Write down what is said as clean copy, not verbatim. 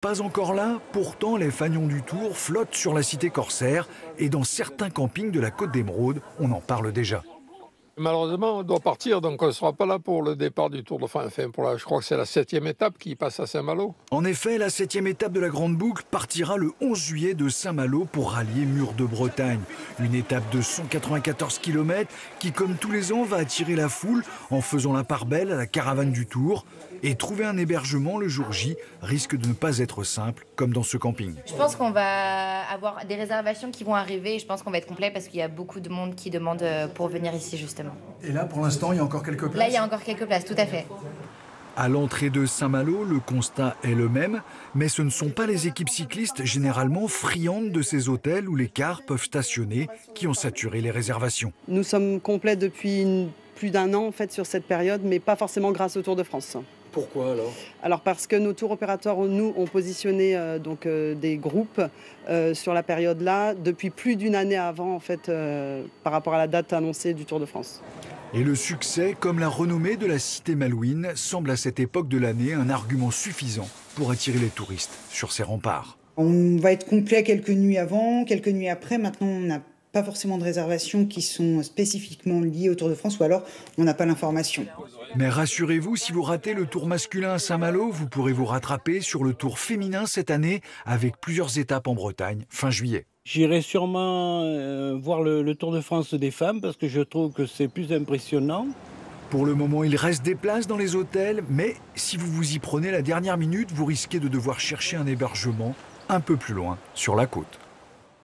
Pas encore là, pourtant les fanions du Tour flottent sur la cité corsaire et dans certains campings de la Côte d'Émeraude, on en parle déjà. Malheureusement, on doit partir, donc on ne sera pas là pour le départ du Tour de France. Enfin, je crois que c'est la 7e étape qui passe à Saint-Malo. En effet, la 7e étape de la Grande Boucle partira le 11 juillet de Saint-Malo pour rallier Mur de Bretagne. Une étape de 194 km qui, comme tous les ans, va attirer la foule en faisant la part belle à la caravane du Tour. Et trouver un hébergement le jour J risque de ne pas être simple, comme dans ce camping. Je pense qu'on va avoir des réservations qui vont arriver et je pense qu'on va être complet parce qu'il y a beaucoup de monde qui demande pour venir ici justement. Et là, pour l'instant, il y a encore quelques places? Là, il y a encore quelques places, tout à fait. À l'entrée de Saint-Malo, le constat est le même, mais ce ne sont pas les équipes cyclistes généralement friandes de ces hôtels où les cars peuvent stationner qui ont saturé les réservations. Nous sommes complets depuis plus d'un an en fait, sur cette période, mais pas forcément grâce au Tour de France. Pourquoi alors? Alors parce que nos tours opérateurs, nous, ont positionné des groupes sur la période-là depuis plus d'une année avant en fait, par rapport à la date annoncée du Tour de France. Et le succès, comme la renommée de la cité malouine, semble à cette époque de l'année un argument suffisant pour attirer les touristes sur ses remparts. On va être complet quelques nuits avant, quelques nuits après. Maintenant, on n'a pas forcément de réservations qui sont spécifiquement liées au Tour de France ou alors on n'a pas l'information. Mais rassurez-vous, si vous ratez le Tour masculin à Saint-Malo, vous pourrez vous rattraper sur le Tour féminin cette année avec plusieurs étapes en Bretagne fin juillet. J'irai sûrement voir le Tour de France des femmes parce que je trouve que c'est plus impressionnant. Pour le moment, il reste des places dans les hôtels, mais si vous vous y prenez la dernière minute, vous risquez de devoir chercher un hébergement un peu plus loin sur la côte.